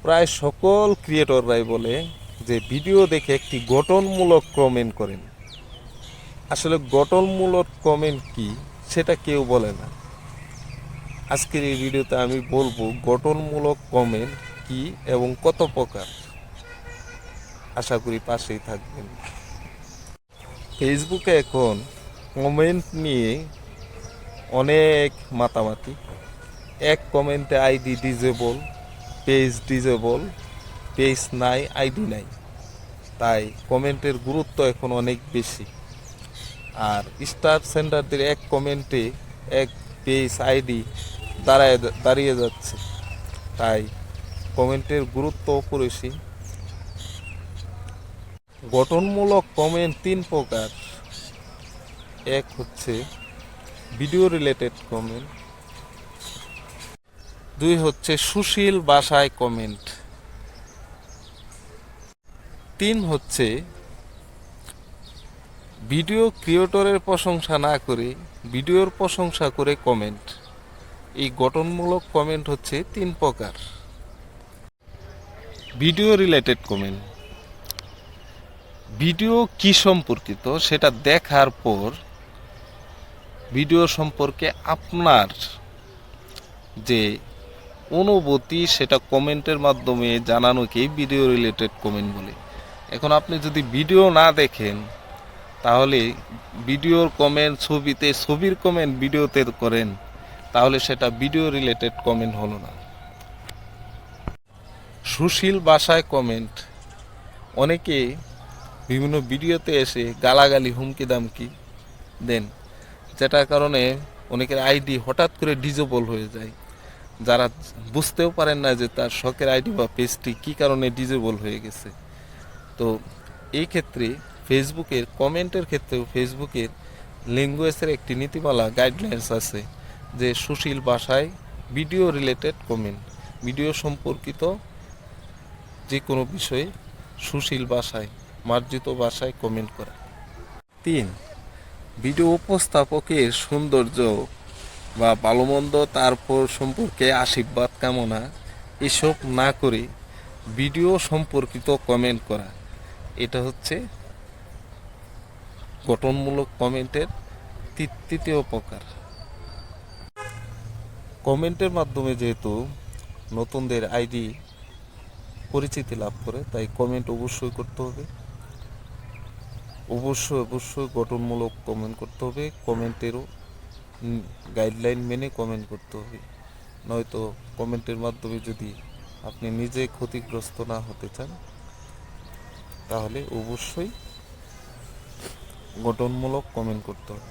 প্রায় সকল ক্রিয়েটররাই বলে যে ভিডিও দেখে একটি গঠনমূলক কমেন্ট করেন। আসলে গঠনমূলক কমেন্ট কি সেটা কেউ বলে না। আজকের এই ভিডিওতে আমি বলবো গঠনমূলক কমেন্ট কি এবং কত প্রকার। আশা করি পাশেই থাকবেন। ফেসবুকে এখন কমেন্ট নিয়ে অনেক মাতামাতি। এক কমেন্টে ID disable, page disable, page নাই, আইডি নাই। তাই কমেন্টের গুরুত্ব এখন অনেক বেশি। আর স্টার সেন্টারদের এক কমেন্টে এক পেজ আইডি দাঁড়িয়ে যাচ্ছে। তাই কমেন্টের গুরুত্ব অপরিসীম। গঠনমূলক কমেন্ট তিন প্রকার। এক হচ্ছে ভিডিও রিলেটেড কমেন্ট, দুই হচ্ছে সুশীল ভাষায় কমেন্ট, তিন হচ্ছে ভিডিও ক্রিয়েটরের প্রশংসা না করে ভিডিওর প্রশংসা করে কমেন্ট। এই গঠনমূলক কমেন্ট হচ্ছে তিন প্রকার। ভিডিও রিলেটেড কমেন্ট, ভিডিও কি সম্পর্কিত সেটা দেখার পর ভিডিও সম্পর্কে আপনার যে অনুভূতি সেটা কমেন্টের মাধ্যমে জানানোকেই ভিডিও রিলেটেড কমেন্ট বলে। এখন আপনি যদি ভিডিও না দেখেন তাহলে ভিডিওর কমেন্ট ছবিতে, ছবির কমেন্ট ভিডিওতে করেন, তাহলে সেটা ভিডিও রিলেটেড কমেন্ট হলো না। সুশীল ভাষায় কমেন্ট, অনেকে বিভিন্ন ভিডিওতে এসে গালাগালি হুমকি দামকি দেন, যেটার কারণে অনেকের আইডি হঠাৎ করে ডিজেবল হয়ে যায়। যারা বুঝতেও পারেন না যে তার শখের আইডি বা পেজটি কী কারণে ডিজেবল হয়ে গেছে। তো এই ক্ষেত্রে ফেসবুকের কমেন্টের ক্ষেত্রেও ফেসবুকের ল্যাঙ্গুয়েজের একটি নীতিমালা গাইডলাইন্স আছে যে সুশীল ভাষায় ভিডিও রিলেটেড কমেন্ট, ভিডিও সম্পর্কিত যে কোনো বিষয়ে সুশীল ভাষায়, মার্জিত ভাষায় কমেন্ট করা। তিন, ভিডিও উপস্থাপকের সৌন্দর্য বা ভালোমন্দ তারপর সম্পর্কে আশীর্বাদ কামনা এসব না করে ভিডিও সম্পর্কিত কমেন্ট করা। এটা হচ্ছে গঠনমূলক কমেন্টের তৃতীয় প্রকার। কমেন্টের মাধ্যমে যেহেতু নতুনদের আইডি পরিচিতি লাভ করে, তাই কমেন্ট অবশ্যই করতে হবে। অবশ্যই গঠনমূলক কমেন্ট করতে হবে। কমেন্টেরও গাইডলাইন মেনে কমেন্ট করতে হবে। নয়তো কমেন্টের মাধ্যমে যদি আপনি নিজে ক্ষতিগ্রস্ত না হতে চান তাহলে অবশ্যই গঠনমূলক কমেন্ট করতে হবে।